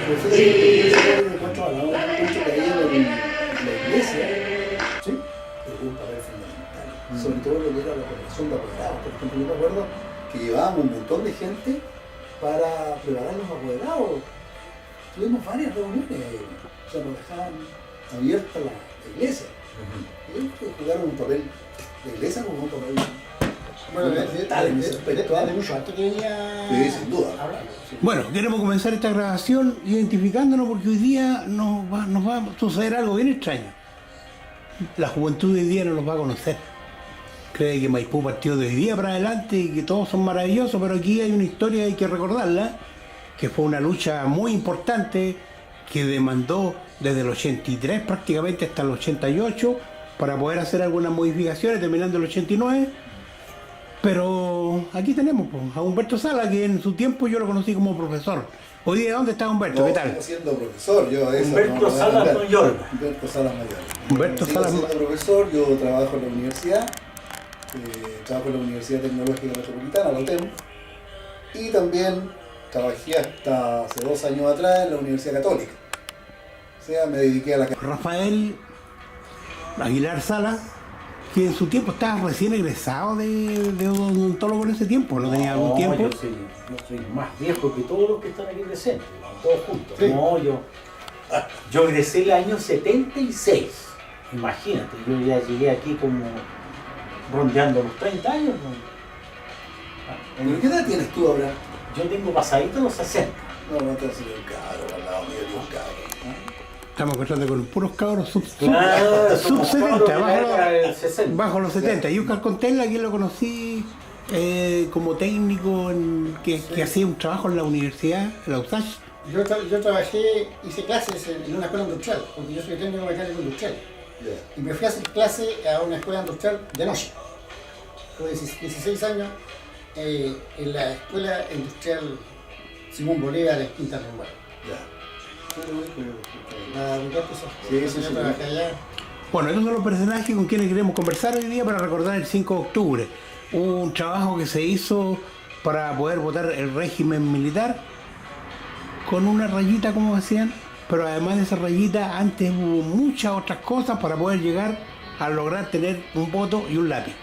Pero fíjate, yo encuentro al lado, encuentro que ahí la iglesia, ¿sí?, jugó un papel fundamental, sobre todo lo que era la formación de apoderados. Por ejemplo, yo me acuerdo que llevábamos un montón de gente para preparar los apoderados. Tuvimos varias reuniones, o sea, nos dejaban abierta la iglesia. Y ellos jugaron un papel, la iglesia jugó un papel fundamental en ese aspecto. De mucho antes que venía. Sí, sin duda. Bueno, queremos comenzar esta grabación identificándonos porque hoy día nos va a suceder algo bien extraño. La juventud de hoy día no los va a conocer. Cree que Maipú partió de hoy día para adelante y que todos son maravillosos, pero aquí hay una historia y hay que recordarla, que fue una lucha muy importante que demandó desde el 83 prácticamente hasta el 88 para poder hacer algunas modificaciones, terminando el 89. Pero aquí tenemos a Humberto Sala, que en su tiempo yo lo conocí como profesor. Hoy día, ¿dónde está Humberto? No, ¿Qué tal? sigo siendo profesor, yo eso Humberto Salas Mayor. Humberto Salas Mayor. Humberto Sigo Salas siendo profesor, yo trabajo en la universidad, trabajo en la Universidad Tecnológica Metropolitana, la UTEM, y también trabajé hasta hace 2 años atrás en la Universidad Católica. O sea, me dediqué a la... Rafael Aguilar Sala, que en su tiempo estaba recién egresado de odontólogo en ese tiempo, ¿no tenía algún tiempo? Yo soy más viejo que todos los que están aquí presentes, todos juntos. Sí. No, yo egresé el año 76. Imagínate, yo ya llegué aquí como rondeando los 30 años. ¿Pero qué edad tienes tú ahora? Yo tengo pasadito los 60. No, no te has sido un cabro, al lado mío de un cabro. Estamos encontrando con puros cabros sub Claro, somos 70, cabros de la época del 60. bajo los 70. Y Oscar Contella, quien lo conocí como técnico que hacía un trabajo en la universidad, en la USACH. Yo trabajé, hice clases en una escuela industrial, porque yo soy técnico mecánico industrial. Y me fui a hacer clase a una escuela industrial de noche. Tuve 16 años en la escuela industrial Simón Bolívar en Quinta Normal. Sí. Trabajé allá. Bueno, esos son los personajes con quienes queremos conversar hoy día para recordar el 5 de octubre. Un trabajo que se hizo para poder votar el régimen militar con una rayita, como decían, pero además de esa rayita, antes hubo muchas otras cosas para poder llegar a lograr tener un voto y un lápiz.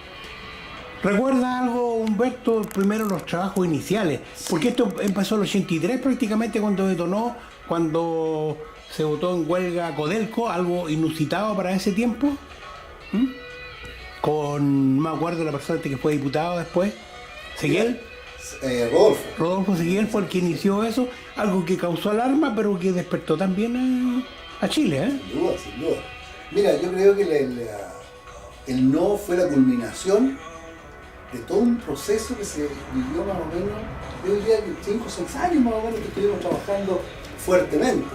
¿Recuerda algo, Humberto, primero los trabajos iniciales? Porque esto empezó en el 83 prácticamente cuando detonó, cuando se votó en huelga Codelco, algo inusitado para ese tiempo. Con, no me acuerdo la persona que fue diputado después, Seguiel. Rodolfo Seguiel fue el que inició eso, algo que causó alarma, pero que despertó también a Chile. Sin duda, sin duda. Mira, yo creo que el no fue la culminación de todo un proceso que se vivió más o menos, yo diría que 5 o 6 años más o menos que estuvimos trabajando fuertemente.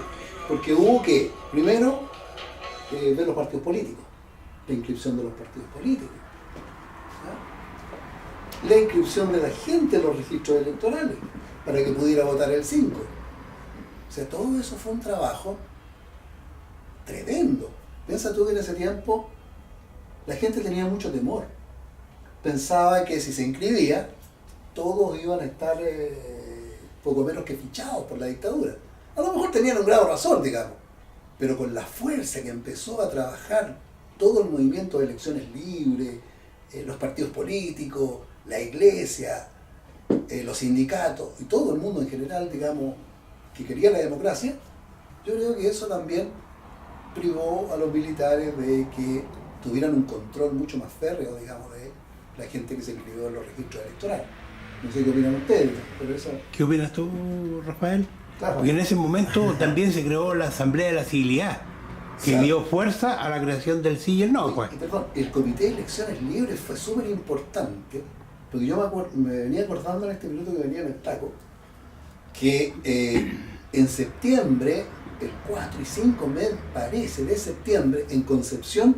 Porque hubo que, primero, ver los partidos políticos, la inscripción de los partidos políticos, ¿sí?, la inscripción de la gente en los registros electorales para que pudiera votar el 5. O sea, todo eso fue un trabajo tremendo. Piensa tú que en ese tiempo la gente tenía mucho temor. Pensaba que si se inscribía, todos iban a estar poco menos que fichados por la dictadura. A lo mejor tenían un grado de razón, digamos, pero con la fuerza que empezó a trabajar todo el movimiento de elecciones libres, los partidos políticos, la iglesia, los sindicatos y todo el mundo en general, digamos, que quería la democracia, yo creo que eso también privó a los militares de que tuvieran un control mucho más férreo, digamos, de la gente que se inscribió en los registros electorales. No sé qué opinan ustedes, pero eso... ¿Qué opinas tú, Rafael? Claro. Porque en ese momento también se creó la Asamblea de la Civilidad, que dio fuerza a la creación del sí y el no. Pues. Perdón, el Comité de Elecciones Libres fue súper importante, porque yo me venía acordando en este minuto que venía en el taco, que en septiembre, el 4 y 5 me parece de septiembre, en Concepción,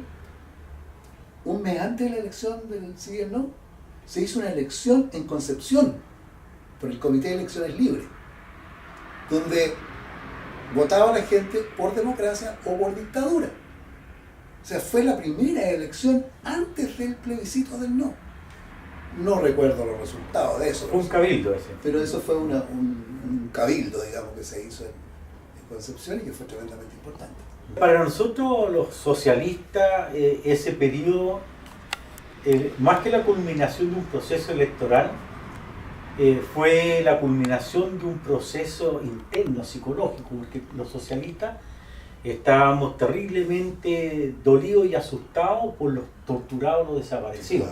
un mes antes de la elección del sí y el no, se hizo una elección en Concepción por el Comité de Elecciones Libres, donde votaba la gente por democracia o por dictadura. O sea, fue la primera elección antes del plebiscito del no. No recuerdo los resultados de eso. Un cabildo ese. Pero eso fue un cabildo, digamos, que se hizo en Concepción y que fue tremendamente importante. Para nosotros los socialistas, ese periodo, más que la culminación de un proceso electoral, fue la culminación de un proceso interno, psicológico, porque los socialistas estábamos terriblemente dolidos y asustados por los torturados, los desaparecidos.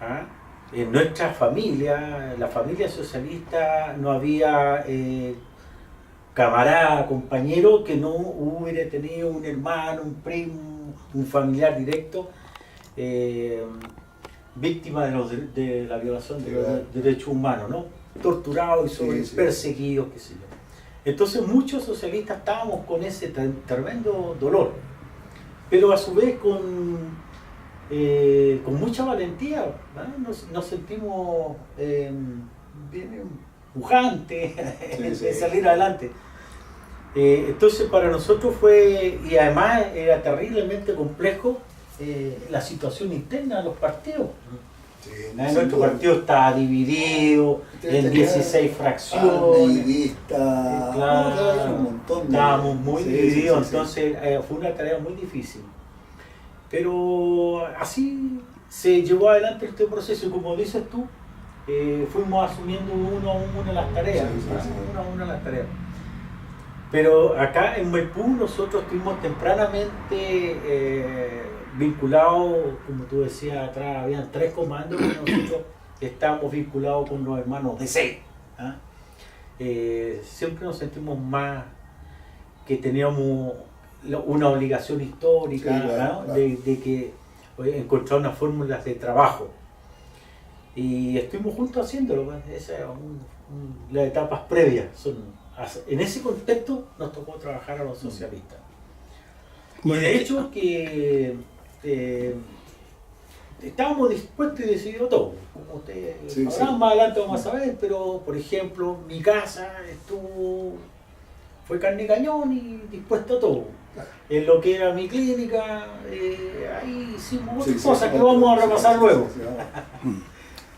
¿Ah? En nuestra familia, la familia socialista, no había camarada, compañero que no hubiera tenido un hermano, un primo, un familiar directo víctima de la violación de los derechos humanos, ¿no? Torturados y perseguidos, qué sé yo. Entonces muchos socialistas estábamos con ese tremendo dolor, pero a su vez con mucha valentía, ¿no? Nos sentimos bien pujantes de salir adelante. Entonces para nosotros fue, y además era terriblemente complejo, la situación interna de los partidos. Sí, nuestro partido estaba dividido en 16 fracciones. Claro, un montón estábamos muy divididos, entonces fue una tarea muy difícil. Pero así se llevó adelante este proceso y como dices tú, fuimos asumiendo uno a uno las tareas, uno a uno las tareas. Pero acá en Maipú nosotros estuvimos tempranamente vinculados, como tú decías atrás, habían 3 comandos y nosotros estábamos vinculados con los hermanos de 6. ¿Ah? Siempre nos sentimos más que teníamos una obligación histórica, sí, claro, ¿no? De que encontrar unas fórmulas de trabajo. Y estuvimos juntos haciéndolo, esas son las etapas previas. En ese contexto nos tocó trabajar a los socialistas. Y de hecho que estábamos dispuestos y decidido todo. Como ustedes sabrán, más adelante vamos a saber, pero por ejemplo, mi casa fue carne y cañón y dispuesto a todo. Claro. En lo que era mi clínica, ahí hicimos otras cosas que vamos a repasar luego.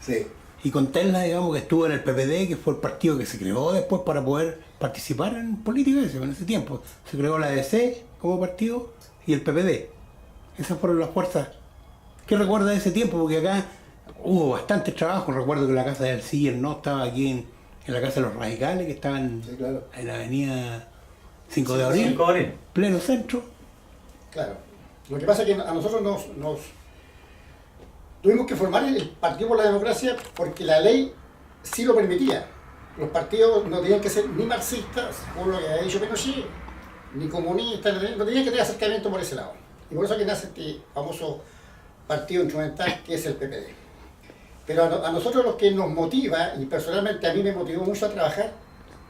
Sí. Y con Tesla, digamos, que estuvo en el PPD, que fue el partido que se creó después para poder participar en política en ese tiempo. Se creó la ADC como partido y el PPD. Esas fueron las fuerzas. ¿Qué recuerda de ese tiempo? Porque acá hubo bastante trabajo. Recuerdo que la casa del Siller no estaba aquí en la casa de los radicales, que estaban en la avenida 5 de Abril, pleno centro. Claro. Lo que pasa es que a nosotros nos tuvimos que formar el Partido por la Democracia porque la ley sí lo permitía. Los partidos no tenían que ser ni marxistas, por lo que había dicho Pinochet, ni comunistas, no tenían que tener acercamiento por ese lado. Y por eso que nace este famoso partido instrumental que es el PPD. Pero a nosotros lo que nos motiva, y personalmente a mí me motivó mucho a trabajar,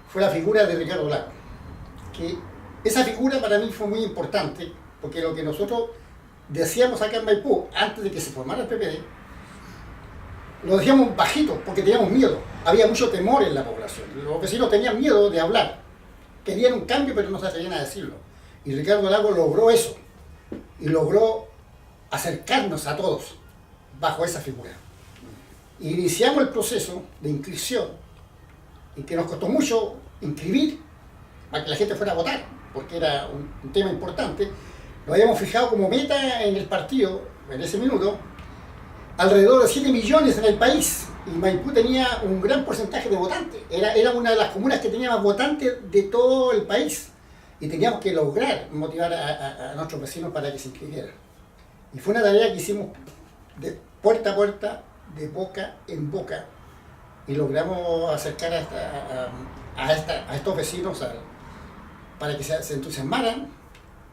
fue la figura de Ricardo Lagos. Que esa figura para mí fue muy importante, porque lo que nosotros decíamos acá en Maipú, antes de que se formara el PPD, lo decíamos bajito, porque teníamos miedo. Había mucho temor en la población. Los vecinos tenían miedo de hablar. Querían un cambio, pero no se atrevían a decirlo. Y Ricardo Lagos logró eso. Y logró acercarnos a todos bajo esa figura. Y iniciamos el proceso de inscripción, y que nos costó mucho inscribir para que la gente fuera a votar, porque era un tema importante. Nos habíamos fijado como meta en el partido, en ese minuto, alrededor de 7 millones en el país, y Maipú tenía un gran porcentaje de votantes. Era una de las comunas que tenía más votantes de todo el país, y teníamos que lograr motivar a nuestros vecinos para que se inscribieran. Y fue una tarea que hicimos de puerta a puerta, de boca en boca, y logramos acercar a estos vecinos para que se entusiasmaran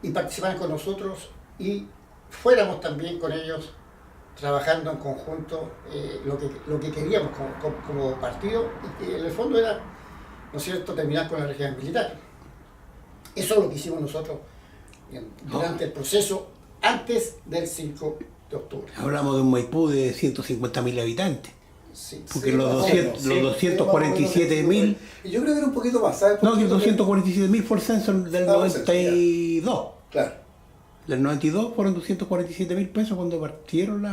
y participaran con nosotros y fuéramos también con ellos trabajando en conjunto lo que queríamos como partido, y que en el fondo era, ¿no es cierto?, terminar con la régimen militar. Eso es lo que hicimos nosotros durante el proceso antes del 5 de octubre. Hablamos de un Maipú de 150.000 habitantes. Sí, porque los 247.000... Y yo creo que era un poquito más, ¿sabes? No, que 247.000 fue el censo del 92. Claro. Del 92 fueron 247.000 pesos cuando partieron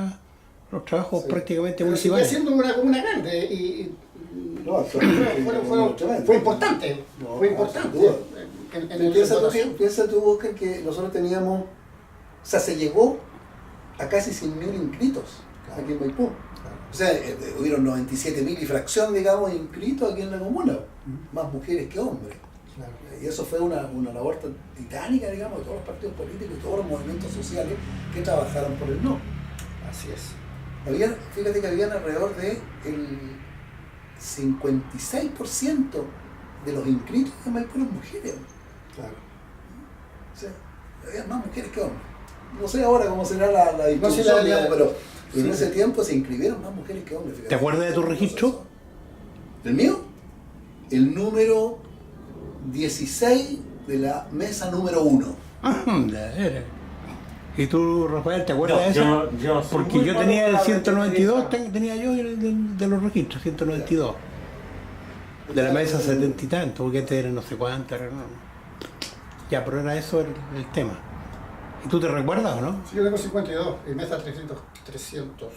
los trabajos prácticamente municipales. Sigue siendo una comuna grande y no, fue importante. Fue importante. Piensa tú, Oscar, que nosotros teníamos, o sea, se llegó a casi 100.000 inscritos aquí en Maipú. O sea, hubieron 97.000 y fracción, digamos, inscritos aquí en la comuna, más mujeres que hombres. Claro. Y eso fue una labor titánica, digamos, de todos los partidos políticos y todos los movimientos sociales que trabajaron por el no. Así es. Fíjate que habían alrededor de el 56% de los inscritos de Maipú eran mujeres. Claro. O sea, había más mujeres que hombres. No sé ahora cómo será la distribución, digamos, pero en ese tiempo se inscribieron más mujeres que hombres. Fíjate. ¿Te acuerdas de tu registro? ¿El mío? El número 16 de la mesa número 1. ¿Y tú, Rafael, te acuerdas de eso? Yo porque yo tenía el 192, tenía yo el de los registros, 192. De la mesa 70 y tanto, porque este era no sé cuánto. Ya, pero era eso el tema. ¿Y tú te recuerdas o no? Sí, yo tengo 52, en mesa 300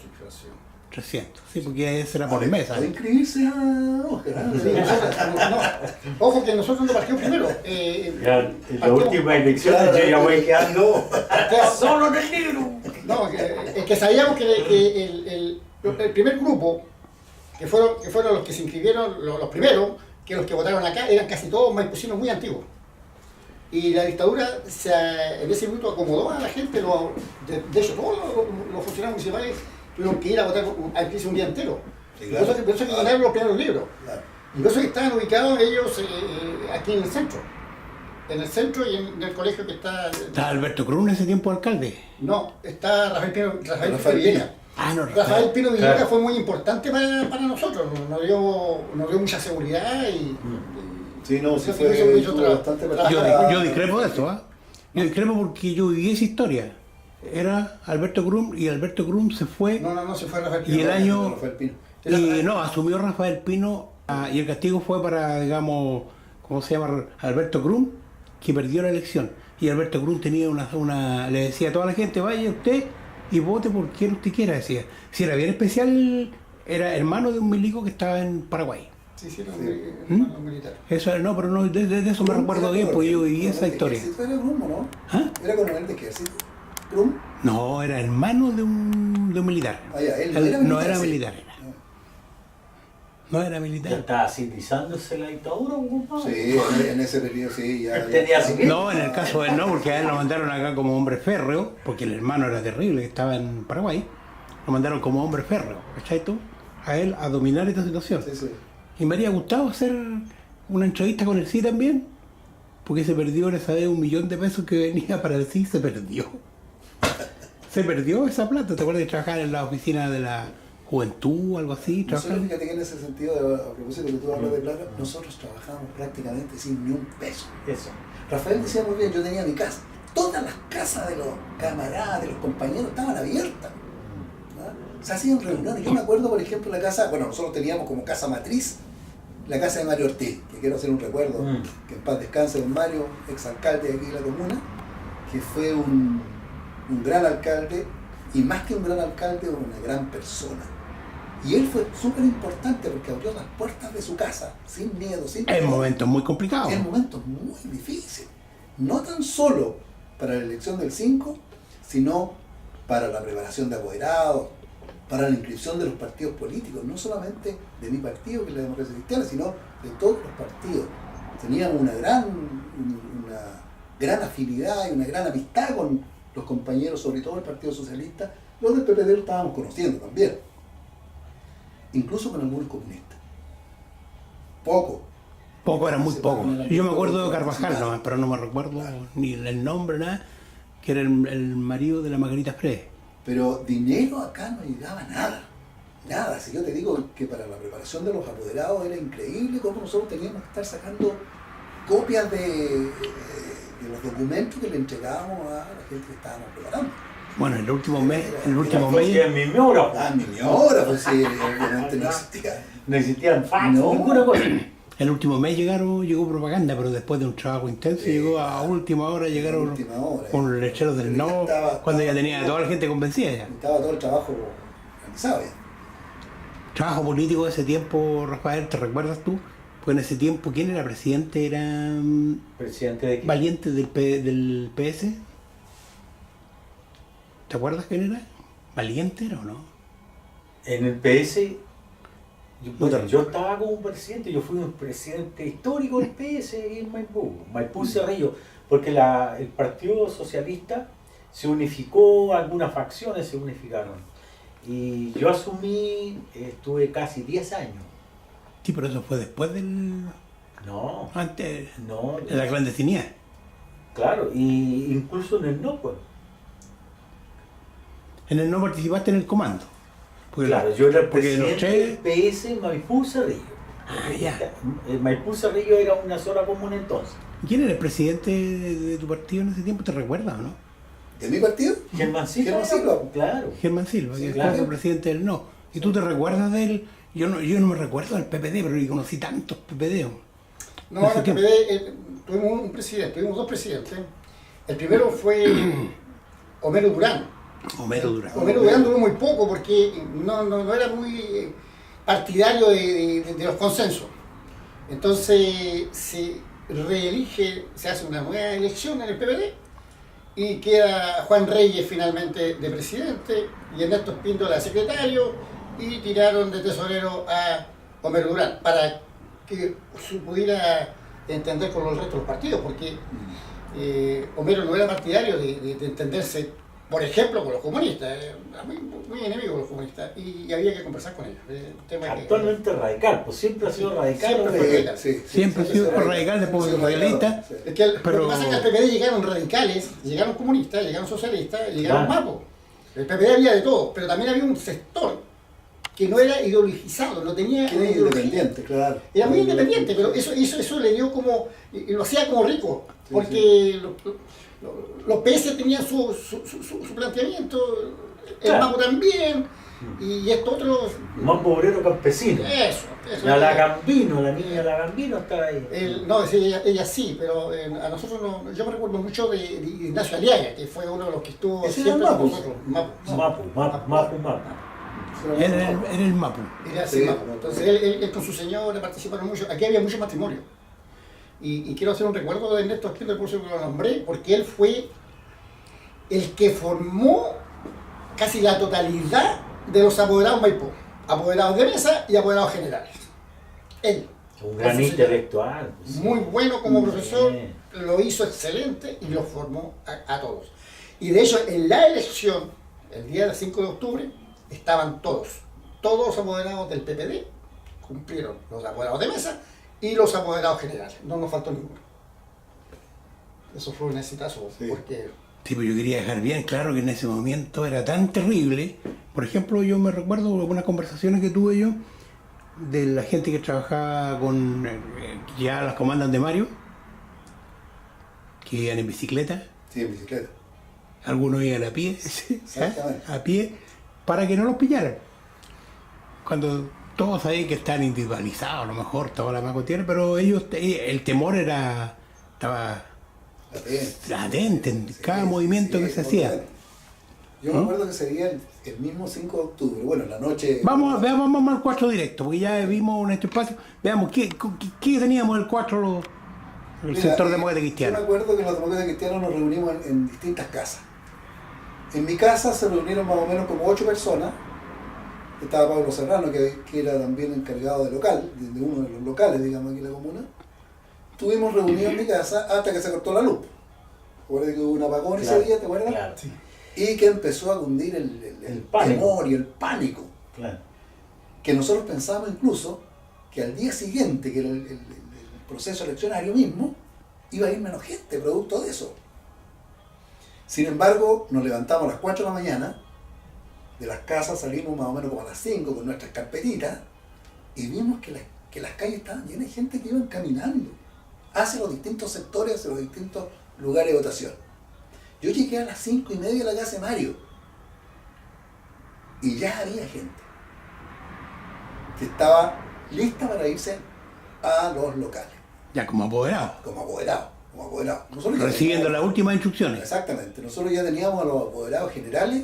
inflación. 300, sí, porque ese era por mesa. Para inscribirse a Oscar. Ojo que nosotros no partimos primero. En la última elección yo ya voy quedando solo en el negro. No, es que sabíamos que el primer grupo, que fueron los que se inscribieron, los primeros, que los que votaron acá, eran casi todos maipucinos muy antiguos. Y la dictadura en ese minuto acomodó a la gente, de hecho todos los funcionarios municipales tuvieron que ir a votar a crisis un día entero. Sí, claro. Por eso que ganaron los primeros libros. Claro. Y por eso que estaban ubicados ellos aquí en el centro. En el centro y en el colegio que está... ¿Está Alberto Cruz en ese tiempo alcalde? No, está Rafael Pino Villegas. Rafael Pino Villegas fue muy importante para nosotros, nos dio mucha seguridad y... Sí, no, sí fue bastante... Yo discrepo de eso, ¿eh? Yo discrepo porque yo viví esa historia. Era Alberto Crum y Alberto Crum se fue. No se fue Rafael Pino. Y el año. Asumió Rafael Pino y el castigo fue para, digamos, ¿cómo se llama? Alberto Crum, que perdió la elección. Y Alberto Crum tenía le decía a toda la gente, vaya usted y vote por quien usted quiera, decía. Si era bien especial, era hermano de un milico que estaba en Paraguay. Sí, era un militar. Eso, no, pero no, de eso me recuerdo bien, porque yo viví esa historia. ¿Era Crum o no? ¿Ah? ¿Era coronel de ejército? ¿Crum? No, era hermano de un militar. Él no era militar. No era militar. ¿Ya estaba civilizándose la dictadura, compadre? Sí, en ese periodo sí. No, en el caso de él no, porque a él lo mandaron acá como hombre férreo, porque el hermano era terrible, que estaba en Paraguay. Lo mandaron como hombre férreo, ¿cachai tú? A él a dominar esta situación. Sí. Y me habría gustado hacer una entrevista con el sí también, porque se perdió esa vez $1.000.000 que venía para el sí, se perdió. Se perdió esa plata, ¿te acuerdas de trabajar en la oficina de la juventud o algo así? Nosotros, fíjate que en ese sentido, a propósito de que tú hablas de plata, nosotros trabajamos prácticamente sin ni un peso. Eso. Rafael decía muy bien, yo tenía mi casa. Todas las casas de los camaradas, de los compañeros, estaban abiertas. ¿No? Se hacían reuniones. Yo me acuerdo, por ejemplo, la casa, bueno, nosotros teníamos como casa matriz la casa de Mario Ortiz, que quiero hacer un recuerdo, que en paz descanse don Mario, exalcalde de aquí de la comuna, que fue un gran alcalde, y más que un gran alcalde, una gran persona. Y él fue súper importante porque abrió las puertas de su casa, sin miedo, sin miedo. En momentos muy complicados. En momentos muy difíciles. No tan solo para la elección del 5, sino para la preparación de apoderados, para la inscripción de los partidos políticos, no solamente de mi partido, que es la Democracia Cristiana, sino de todos los partidos. Teníamos una gran afinidad y una gran amistad con los compañeros, sobre todo el Partido Socialista. Los del PPD lo estábamos conociendo también, incluso con algunos comunistas. Poco, era muy poco. Yo me acuerdo de Carvajal, no, pero no me recuerdo ni el nombre, nada, que era el marido de la Margarita Freire. Pero dinero acá no llegaba nada. Si yo te digo que para la preparación de los apoderados era increíble cómo nosotros teníamos que estar sacando copias de los documentos que le entregábamos a la gente que estábamos preparando. Bueno, el último mes. En mimeógrafo. Mimeógrafo, sí, obviamente no existía. No existían fax, ninguna cosa. El último mes llegó propaganda, pero después de un trabajo intenso llegó a última hora, llegaron con lecheros del no, cuando ya tenía a toda la gente convencida ya. Estaba todo el trabajo realizado ya. Trabajo político de ese tiempo, Rafael, ¿te recuerdas tú? Pues en ese tiempo, ¿quién era presidente? Era ¿Presidente de qué? Valiente del PS. ¿Te acuerdas quién era? ¿Valiente era o no? En el PS, yo estaba como presidente, yo fui un presidente histórico del PS en Maipú Cerrillo, porque el Partido Socialista se unificó, algunas facciones se unificaron. Y yo asumí, estuve casi 10 años. Sí, pero eso fue después del... No. Antes, No. de la clandestinidad. Claro, y incluso en el no, pues. En el no participaste en el comando. Porque Claro, yo era el porque los presidente tres... del PS Maipú Cerrillo. Ah, ya. Maipú Cerrillo era una sola comuna entonces. ¿Quién era el presidente de tu partido en ese tiempo? ¿Te recuerdas o no? ¿De mi partido? Germán Silva. Germán Silva. Claro. Germán Silva, que claro. fue el presidente del no. ¿Y tú te recuerdas de él? Yo no me recuerdo del PPD, pero yo conocí tantos PPD. No, en el PPD tuvimos dos presidentes. El primero fue Homero Durán. Homero Durán duró muy poco porque no era muy partidario de los consensos. Entonces se reelige, se hace una nueva elección en el PPD y queda Juan Reyes finalmente de presidente y Ernesto Espíndola de secretario y tiraron de tesorero a Homero Durán para que se pudiera entender con el resto de los partidos, porque Homero no era partidario de entenderse, por ejemplo, con los comunistas, era muy enemigo de los comunistas y había que conversar con ellos. Actualmente radical, pues siempre ha sido radical. Siempre fue radical. Siempre ha sido radical, después socialista. Es que lo que pasa es que al PPD llegaron radicales, llegaron comunistas, llegaron socialistas, llegaron mapos. El PPD había de todo, pero también había un sector que no era ideologizado, no tenía una independiente, claro. Era muy independiente, pero eso le dio como, y lo hacía como rico, porque los PS tenían su planteamiento, el MAPO también, y esto otro... Mapo obrero campesino. Eso. La Gambino, la niña la Gambino estaba ahí. No, ella sí, pero a nosotros no, yo me recuerdo mucho de Ignacio Aliaga, que fue uno de los que estuvo siempre con nosotros. Mapo. Era el Mapu. Era así, Mapu. Entonces él con su señora participaron mucho. Aquí había mucho matrimonio. Y quiero hacer un recuerdo de Ernesto Espíndola, por eso que lo nombré, porque él fue el que formó casi la totalidad de los apoderados Maipú. Apoderados de mesa y apoderados generales. Él. Un gran intelectual. Muy bueno como profesor, lo hizo excelente y lo formó a todos. Y de hecho, en la elección, el día del 5 de octubre, estaban todos los apoderados del PPD, cumplieron los apoderados de mesa y los apoderados generales, no nos faltó ninguno. Eso fue un exitazo, porque... Sí, pero yo quería dejar bien claro que en ese momento era tan terrible. Por ejemplo, yo me recuerdo algunas conversaciones que tuve yo de la gente que trabajaba con ya las comandas de Mario, que iban en bicicleta. Sí, en bicicleta. Algunos iban a pie, a pie, para que no los pillaran. Cuando todos sabían que estaban individualizados, a lo mejor toda la más tiene, pero ellos, el temor estaba latente en cada movimiento que se hacía. Yo me acuerdo que sería el mismo 5 de octubre, bueno, la noche... Vamos al 4 directo, porque ya vimos en este espacio, veamos qué teníamos el 4 el sector demócrata cristiano. Yo me acuerdo que los demócratas cristianos nos reunimos en distintas casas. En mi casa se reunieron más o menos como 8 personas. Estaba Pablo Serrano, que era también encargado de local, de uno de los locales, digamos, aquí en la comuna. Estuvimos reunidos en mi casa hasta que se cortó la luz. ¿Recuerdas que hubo un apagón ese día, te acuerdas? Claro. Sí. Y que empezó a cundir el temor y el pánico. Claro. Que nosotros pensábamos incluso que al día siguiente, que era el proceso eleccionario mismo, iba a ir menos gente, producto de eso. Sin embargo, nos levantamos a las 4 de la mañana, de las casas salimos más o menos como a las 5 con nuestras carpetitas y vimos que las calles estaban llenas de gente que iban caminando hacia los distintos sectores, hacia los distintos lugares de votación. Yo llegué a las 5:30 a la casa de Mario y ya había gente que estaba lista para irse a los locales. Ya como apoderado. Como apoderado. Recibiendo las últimas instrucciones. Exactamente. Nosotros ya teníamos a los apoderados generales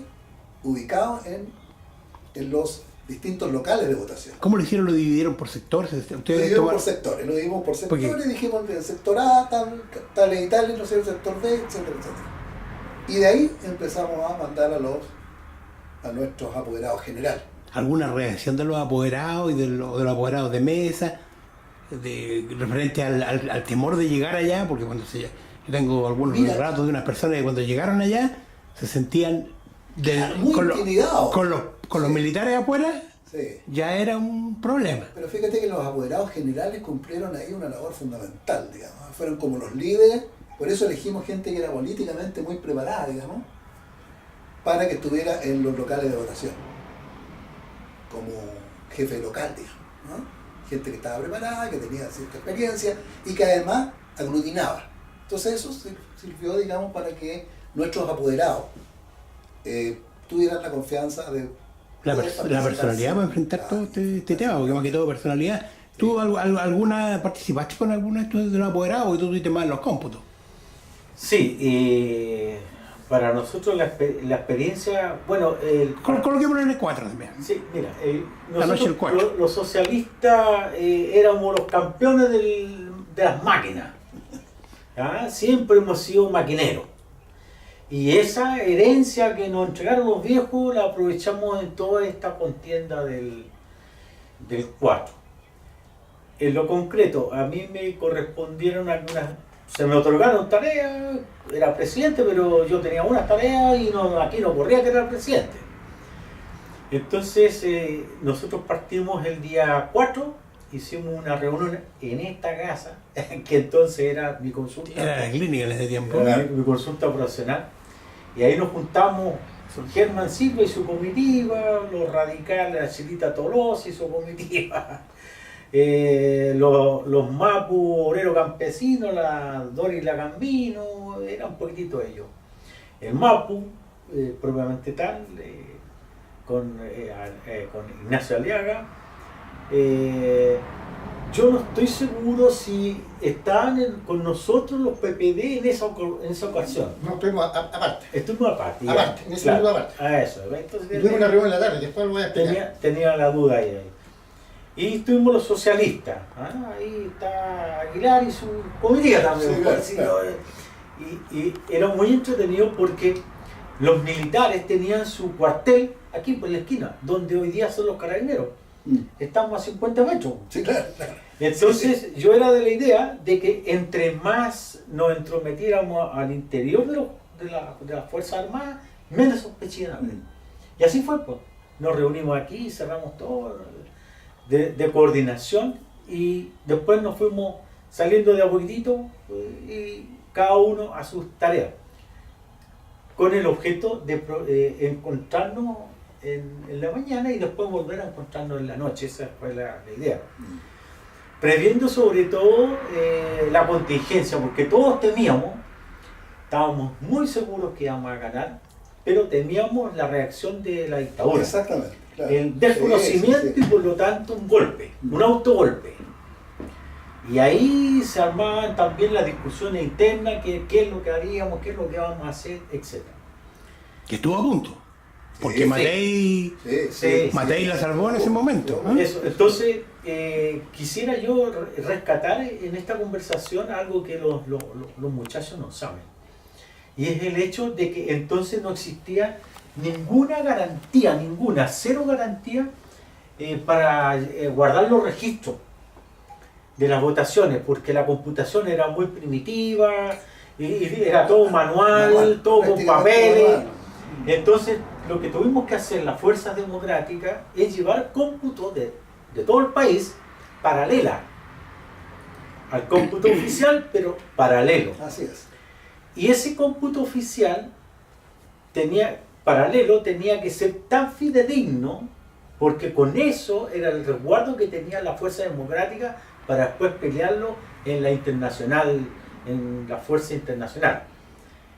ubicados en los distintos locales de votación. ¿Cómo lo hicieron? ¿Lo dividieron por sectores? Lo dividimos por sectores, ¿Por qué? dijimos el sector A, tal y tal, no sé, el sector B, etcétera, etcétera. Y de ahí empezamos a mandar a nuestros apoderados generales. ¿Alguna reacción de los apoderados y de los apoderados de mesa? Referente al temor de llegar allá, porque yo tengo algunos relatos de unas personas que cuando llegaron allá se sentían muy intimidados. Con los militares afuera, sí. Ya era un problema. Pero fíjate que los apoderados generales cumplieron ahí una labor fundamental, digamos. Fueron como los líderes, por eso elegimos gente que era políticamente muy preparada, digamos, para que estuviera en los locales de votación, como jefe local, digamos, ¿no? Gente que estaba preparada, que tenía cierta experiencia y que además aglutinaba. Entonces eso sirvió, digamos, para que nuestros apoderados tuvieran la confianza de la personalidad para enfrentar todo este tema, porque más que todo personalidad. ¿Tú participaste con alguno de estos de los apoderados y tú tuviste más en los cómputos? Sí, para nosotros la experiencia, bueno... Coloquémoslo en el 4 también. Sí, mira, nosotros los socialistas éramos los campeones de las máquinas. ¿Ah? Siempre hemos sido maquineros. Y esa herencia que nos entregaron los viejos la aprovechamos en toda esta contienda del 4. En lo concreto, a mí me correspondieron algunas... Se me otorgaron tareas, era presidente, pero yo tenía unas tareas y aquí no corría que era el presidente. Entonces, nosotros partimos el día 4, hicimos una reunión en esta casa, que entonces era mi consulta. Era la clínica en ese tiempo. Era mi consulta profesional. Y ahí nos juntamos Germán Silva y su comitiva, los radicales, la Chilita Tolosa y su comitiva. Los Mapu Obrero Campesino, la Doris Lagambino, era un poquitito ellos. El Mapu, propiamente tal, con Ignacio Aliaga. Yo no estoy seguro si estaban con nosotros los PPD en esa ocasión. No, estuvimos aparte. Estuvimos aparte. Aparte, en ese minuto aparte. A eso. Entonces, tuvimos una reunión en la tarde, después lo voy a explicar. Tenía la duda ahí. Y estuvimos los socialistas. Ahí está Aguilar y su comitiva también. Sí, claro. Y era muy entretenido porque los militares tenían su cuartel aquí por la esquina, donde hoy día son los carabineros. Estamos a 50 metros. Sí, claro. Entonces yo era de la idea de que entre más nos entrometiéramos al interior de las Fuerzas Armadas, menos sospecharían. Y así fue, pues. Nos reunimos aquí, cerramos todo de coordinación y después nos fuimos saliendo de a poquitito y cada uno a sus tareas, con el objeto de encontrarnos en la mañana y después volver a encontrarnos en la noche. Esa fue la idea. Previendo sobre todo la contingencia, porque todos estábamos muy seguros que íbamos a ganar, pero temíamos la reacción de la dictadura. Exactamente. Claro. El desconocimiento y por lo tanto un golpe, un autogolpe. Y ahí se armaban también las discusiones internas, qué es lo que haríamos, qué es lo que vamos a hacer, etc. Que estuvo a punto. Porque Matei la salvó en ese momento. Eso. Entonces, quisiera yo rescatar en esta conversación algo que los muchachos no saben. Y es el hecho de que entonces no existía ninguna garantía, cero garantía para guardar los registros de las votaciones, porque la computación era muy primitiva, y era todo manual, todo con papeles. Entonces, lo que tuvimos que hacer las fuerzas democráticas es llevar cómputo de todo el país paralela al cómputo oficial, pero paralelo. Así es. Y ese cómputo oficial tenía que ser tan fidedigno, porque con eso era el resguardo que tenía la fuerza democrática para después pelearlo en la internacional, en la fuerza internacional.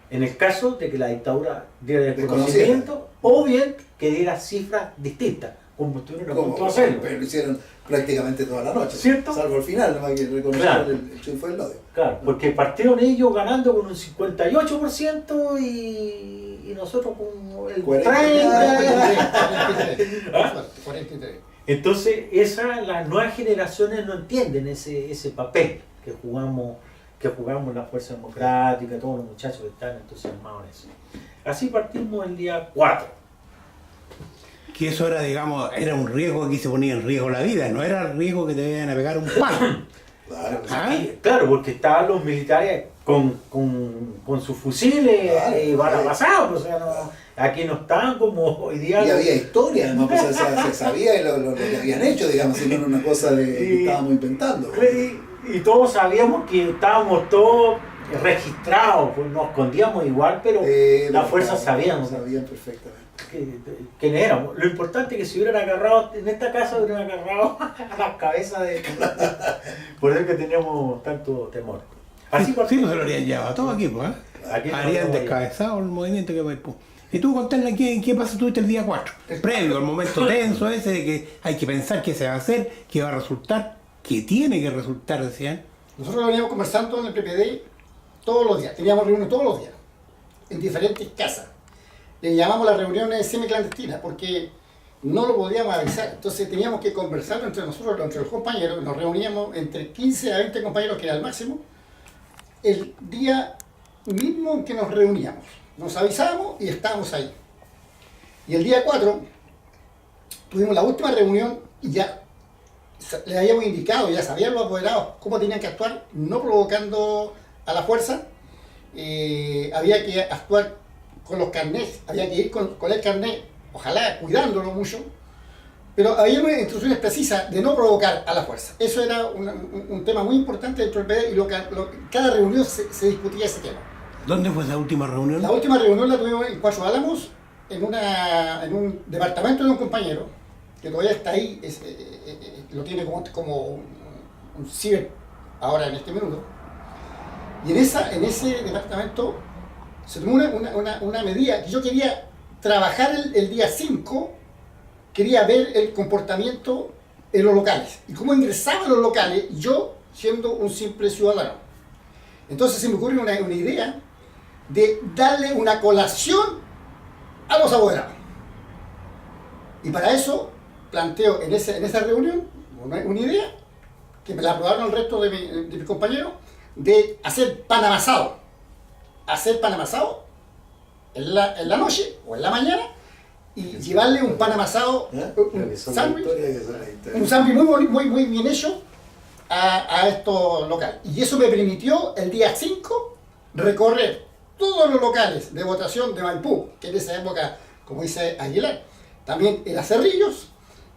En el caso de que la dictadura diera el conocimiento, o bien que diera cifras distintas, como estuvieron a punto de hacerlo. Pero lo hicieron prácticamente toda la noche, ¿cierto? Salvo el final, nomás que reconocieron el triunfo del odio. Claro, porque partieron ellos ganando con un 58% y y nosotros con el 43. Entonces, las nuevas generaciones no entienden ese papel que jugamos la Fuerza Democrática, todos los muchachos que están entusiasmados en eso. Así partimos el día 4. Que eso era, digamos, era un riesgo, aquí se ponía en riesgo la vida, no era el riesgo que te iban a pegar un palo. Claro, porque estaban los militares con sus fusiles balabazados, o sea, aquí no estaban como hoy día. Y había historia, ¿no? Pues, se sabía lo que habían hecho, digamos, si no era una cosa que estábamos inventando. Y todos sabíamos que estábamos todos registrados, pues nos escondíamos igual, pero las fuerzas sabían perfectamente quiénes éramos. Lo importante es que si hubieran agarrado, en esta casa hubieran agarrado a las cabezas de... Por eso que teníamos tanto temor. Así sí, pues se lo habrían llevado todo aquí, pues. Habrían descabezado el movimiento que Maipú. Y tú contarle qué pasó tuviste el día 4, previo al momento tenso ese de que hay que pensar qué se va a hacer, qué va a resultar, qué tiene que resultar, decían. Nosotros lo veníamos conversando en el PPD todos los días, teníamos reuniones todos los días, en diferentes casas. Le llamamos las reuniones semiclandestinas porque no lo podíamos avisar, entonces teníamos que conversar entre nosotros, entre los compañeros, nos reuníamos entre 15 a 20 compañeros, que era el máximo, el día mismo en que nos reuníamos. Nos avisábamos y estábamos ahí. Y el día 4 tuvimos la última reunión y ya les habíamos indicado, ya sabían los apoderados cómo tenían que actuar, no provocando a la fuerza. Había que actuar con los carnets, había que ir con el carnet, ojalá cuidándolo mucho, pero había unas instrucciones precisas de no provocar a la fuerza. Eso era un tema muy importante dentro del PD y cada reunión se discutía ese tema. ¿Dónde fue esa última reunión? La última reunión la tuvimos en Cuatro Álamos, en un departamento de un compañero, que todavía está ahí, lo tiene como un ciber ahora en este minuto. Y en ese departamento se tomó una medida que yo quería trabajar el día 5, quería ver el comportamiento en los locales y cómo ingresaban los locales, yo siendo un simple ciudadano. Entonces se me ocurrió una idea de darle una colación a los apoderados. Y para eso planteo en esa reunión una idea, que me la aprobaron el resto de mis compañeros, de hacer pan amasado. Hacer pan amasado en la noche o en la mañana y llevarle un pan amasado, un sándwich muy bien hecho a estos locales. Y eso me permitió el día 5 recorrer todos los locales de votación de Maipú, que en esa época, como dice Aguilar, también era Cerrillos,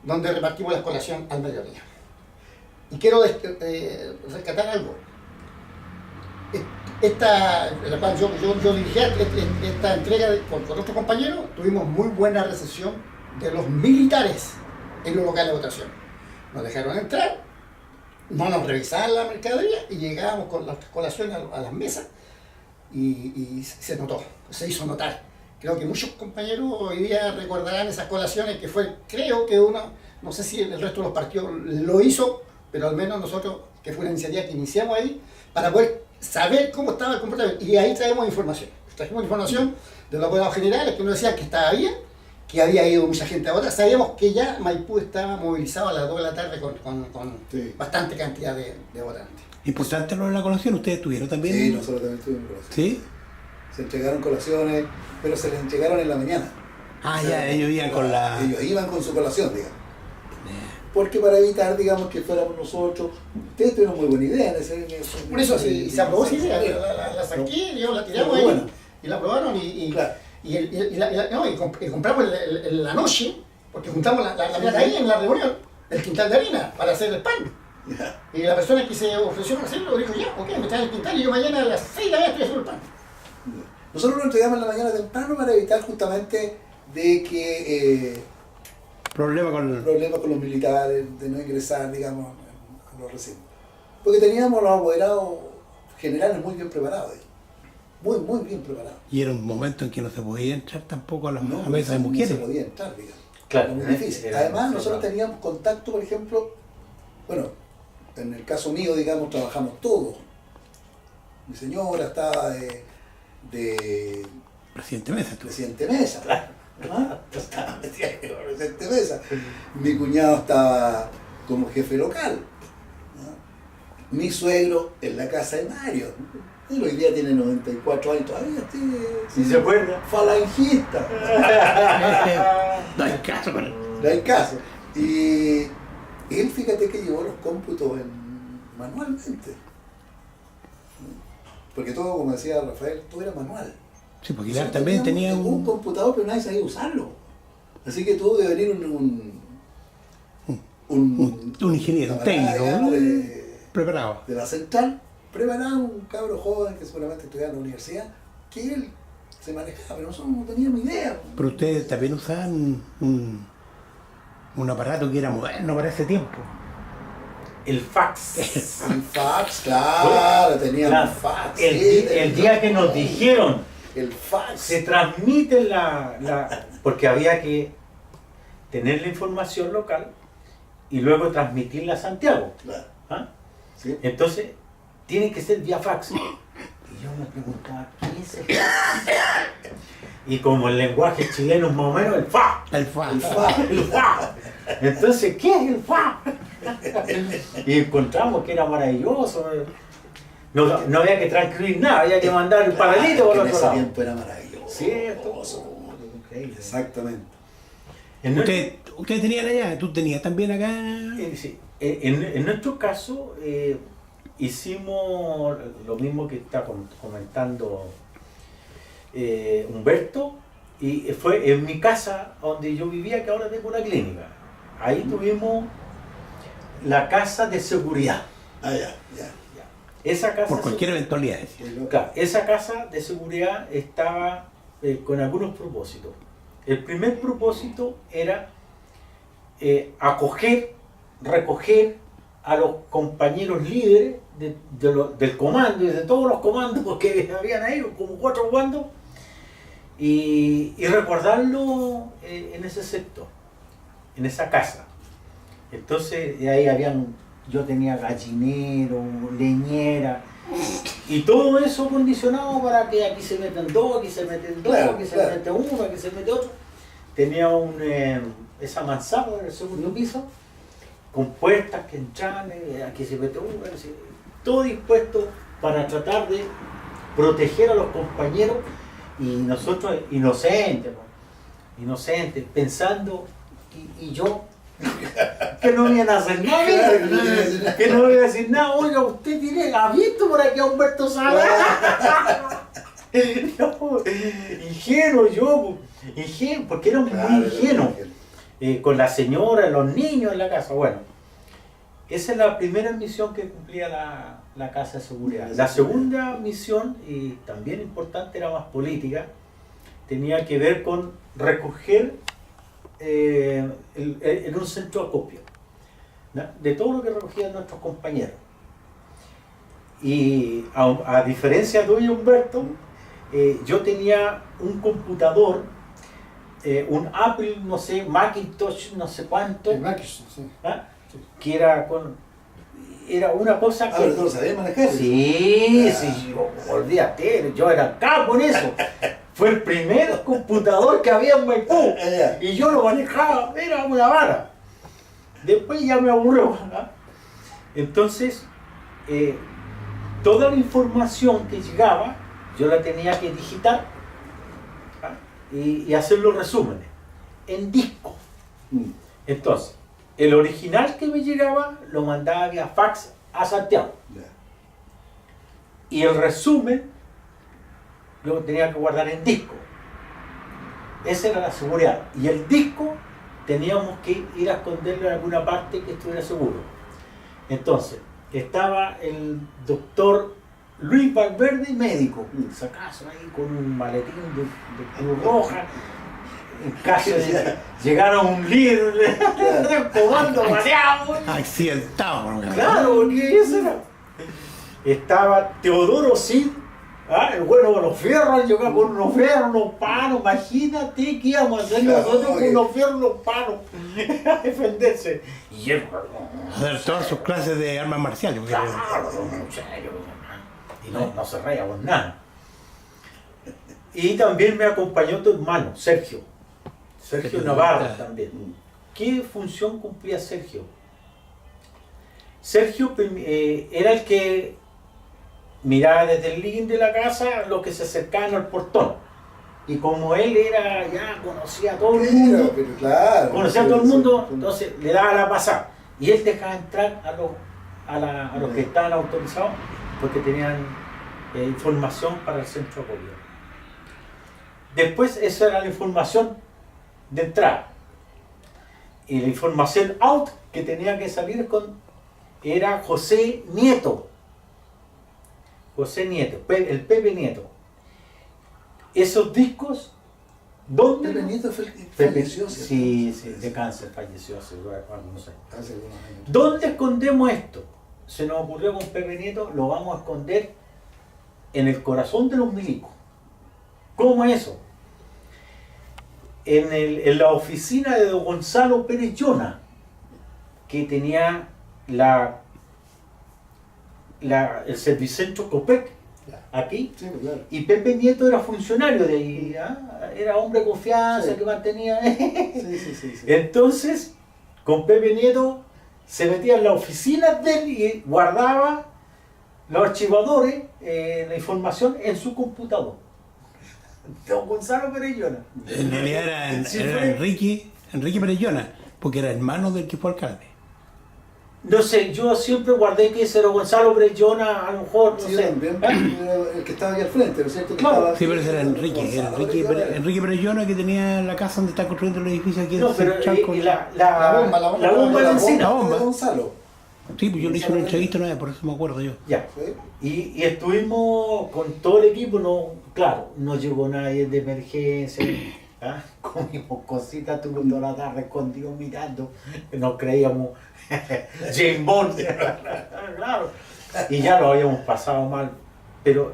donde repartimos la colación al mediodía. Y quiero rescatar algo. La cual yo dirigía esta entrega con otros compañeros, tuvimos muy buena recepción de los militares en los locales de votación. Nos dejaron entrar, no nos revisaban la mercadería y llegábamos con la colación a las mesas y se notó, se hizo notar. Creo que muchos compañeros hoy día recordarán esas colaciones que fue, creo que no sé si el resto de los partidos lo hizo, pero al menos nosotros, que fue una iniciativa que iniciamos ahí, para poder saber cómo estaba el comportamiento. Y ahí traemos información. Trajimos información de los apoderados generales que nos decían que estaba bien, que había ido mucha gente a votar. Sabíamos que ya Maipú estaba movilizado a las 2 de la tarde con bastante cantidad de votantes. Importante lo de la colación, ¿ustedes tuvieron también? Sí, nosotros también tuvimos colación. ¿Sí? Se entregaron colaciones, pero se les entregaron en la mañana. Ah, ya, ellos iban con la... Ellos iban con su colación, digamos. Porque para evitar, digamos, que fuéramos nosotros, ustedes tuvieron muy buena idea en ese... Por eso se aprobó esa idea, la saqué, digamos, la tiramos ahí, bueno, y la aprobaron y compramos en la noche, porque juntamos la plata ahí en la reunión, el quintal de harina para hacer el pan. Yeah. Y la persona que se ofreció para hacerlo dijo, ya, ok, me traen el quintal y yo mañana a las 6 de la mañana estoy haciendo el pan. Nosotros lo entregamos en la mañana temprano para evitar justamente de que... Problemas con los militares, de no ingresar, digamos, a los recintos. Porque teníamos los apoderados generales muy bien preparados ahí. Muy bien preparados. Y era un momento en que no se podía entrar tampoco a la mesa de mujeres. No se podía entrar, digamos. Claro. Muy difícil. Además, nosotros teníamos contacto, por ejemplo, bueno, en el caso mío, digamos, trabajamos todos. Mi señora estaba de Presidente Mesa, tú. Presidente Mesa. ¿Ah? Estaba metido con Presidente Mesa. Mi cuñado estaba como jefe local. ¿No? Mi suegro en la casa de Mario. Él hoy día tiene 94 años, todavía ¿Sí se acuerda? falangista. No hay caso con él. No hay caso. Y él, fíjate que llevó los cómputos manualmente. Porque todo, como decía Rafael, todo era manual. Sí, porque Nosotros también tenía teníamos un computador, pero nadie sabía usarlo. Así que tuvo que venir un ingeniero, un técnico, preparado. de la central, preparado, un cabro joven que seguramente estudiaba en la universidad, que él se manejaba, pero nosotros no teníamos idea. Pero ustedes también usaban un aparato que era moderno para ese tiempo. El fax. El fax, claro, teníamos fax. El día que nos dijeron, el fax. se transmite porque había que tener la información local y luego transmitirla a Santiago. Claro. ¿Ah? ¿Sí? Entonces, tiene que ser vía fax. Y yo me preguntaba, ¿qué es el fax? Y como el lenguaje chileno es más o menos el fa. El fa. El fax. El fa. Entonces, ¿qué es el fa? Y encontramos que era maravilloso. No había que transcribir nada, había que mandar el paralelo por En otro ese lado. tiempo era maravilloso. Cierto. Increíble. Exactamente. Ustedes tenían allá, tú tenías también acá. Sí. En nuestro caso, hicimos lo mismo que está comentando Humberto, y fue en mi casa donde yo vivía, que ahora tengo una clínica. Ahí tuvimos la casa de seguridad. Ah, ya. Esa casa Por cualquier eventualidad. Claro, esa casa de seguridad estaba con algunos propósitos. El primer propósito era acoger, recoger a los compañeros líderes del comando y de todos los comandos, porque habían ahí como 4 comandos, y recordarlo en ese sector, en esa casa. Entonces ahí yo tenía gallinero, leñera, y todo eso condicionado para que aquí se meten 2, aquí se meten 2, Claro, aquí se claro. mete 1, aquí se mete otro. Tenía esa mansarda en el segundo piso, con puertas que entraban, aquí se mete 1, todo dispuesto para tratar de proteger a los compañeros, y nosotros inocentes, pensando, y yo, que no iban a hacer nada, que no iban a decir nada. Oiga, usted ha visto por aquí a Humberto Sala. No, ingenuo, porque era muy ingenuo, con la señora, los niños en la casa. Bueno, esa es la primera misión que cumplía la casa de seguridad. La segunda misión, y también importante, era más política, tenía que ver con recoger en un centro de acopio, ¿no?, de todo lo que recogían nuestros compañeros. Y a diferencia tuyo, Humberto, yo tenía un computador, un Apple, no sé, Macintosh, no sé cuánto, El Macintosh, sí. ¿ah?, que era una cosa que... Ahora tú lo sabías manejar. Sí, olvídate, yo era capo en eso. Fue el primer computador que había en Maipú, y yo lo manejaba, era una vara. Después ya me aburrió, ¿no? Entonces, toda la información que llegaba, yo la tenía que digitar, ¿no?, y hacer los resúmenes en disco. Entonces, el original que me llegaba lo mandaba vía fax a Santiago. Y el resumen lo tenía que guardar en disco. Esa era la seguridad. Y el disco teníamos que ir a esconderlo en alguna parte que estuviera seguro. Entonces, estaba el doctor Luis Valverde, médico, sacazo ahí con un maletín de Cruz Roja. En caso de llegar a un líder de comando mareado. Accidentado. Claro, porque eso era. Estaba Teodoro Cid, el bueno de los fierros, llegaba con unos fierros, unos palos. Imagínate qué íbamos a hacer nosotros con unos fierros, unos palos, a defenderse. Y él, hacer todas sus clases de armas marciales. claro, y no se reía con nada. Y también me acompañó tu hermano, Sergio Navarro también. ¿Qué función cumplía Sergio? Sergio era el que miraba desde el living de la casa los que se acercaban al portón. Y como él era, ya conocía a todo el mundo, pero claro, conocía a todo el mundo, entonces le daba la pasada. Y él dejaba entrar a los que estaban autorizados porque tenían información para el centro de acogida. Después, esa era la información de entrada. Y la información out que tenía que salir era José Nieto. El Pepe Nieto. Esos discos, ¿dónde? Pepe Nieto fue el que falleció. Sí, de cáncer falleció hace algunos años. Hace algunos años. ¿Dónde escondemos esto? Se nos ocurrió con Pepe Nieto, lo vamos a esconder en el corazón de los milicos. ¿Cómo es eso? En la oficina de don Gonzalo Pérez Llona, que tenía el Servicentro Copec aquí, Sí, claro. y Pepe Nieto era funcionario de ahí, era hombre de confianza, Sí. que mantenía. Sí. Entonces, con Pepe Nieto se metía en la oficina de él y guardaba los archivadores, la información en su computador. Don Gonzalo Pérez Llona. En realidad era Sí, Enrique Pérez Llona, porque era hermano del que fue alcalde. No sé, yo siempre guardé que ese era Gonzalo Pérez Llona, a lo mejor, no Sí, sé. también, el que estaba aquí al frente, ¿no es cierto? Que Claro. estaba Sí, pero ese era Gonzalo Pérez Llona. Enrique Pérez Llona, que tenía la casa donde está construyendo el edificio aquí en No, pero Central con- la bomba de La encina. La bomba. de Gonzalo. Sí, pues yo le hice una entrevista una vez, por eso me acuerdo yo. Ya. ¿Sí? Y estuvimos con todo el equipo, claro, no llegó nadie de emergencia. Comimos cositas, tuve toda la tarde escondidos mirando, nos creíamos James Bond. Claro. Y ya lo habíamos pasado mal, pero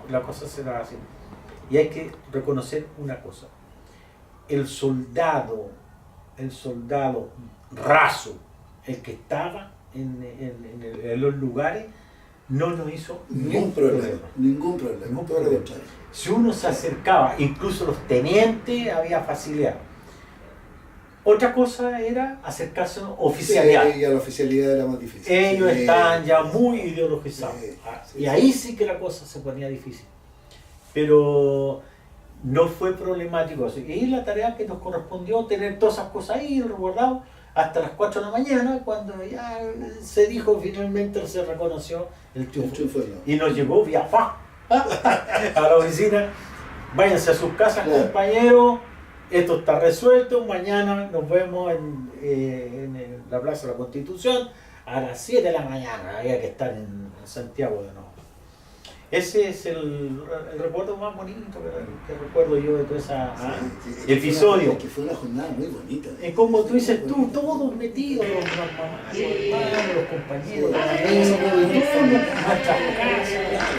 la cosa será así. Y hay que reconocer una cosa: el soldado raso, el que estaba en los lugares, no nos hizo Ningún problema, todo lo contrario. Si uno se acercaba, incluso los tenientes, había facilidad. Otra cosa era acercarse a oficialidad. Sí, y a la oficialidad era más difícil. Ellos Sí. estaban ya muy ideologizados. Sí, Y ahí sí que la cosa se ponía difícil. Pero no fue problemático eso. Y la tarea que nos correspondió, tener todas esas cosas ahí resguardadas hasta las 4 de la mañana, cuando ya se dijo finalmente, se reconoció el triunfo. Y nos llegó vía fax a la oficina: váyanse a sus casas, Claro. compañeros, esto está resuelto, mañana nos vemos en la Plaza de la Constitución a las 7 de la mañana. Había que estar en Santiago de nuevo. Ese es el recuerdo más bonito que recuerdo yo de todo ese episodio. Que fue una jornada muy bonita. Es como tú dices tú, todos metidos, los mamás, los hermanos, los compañeros, los amigos, todos, nuestras casas.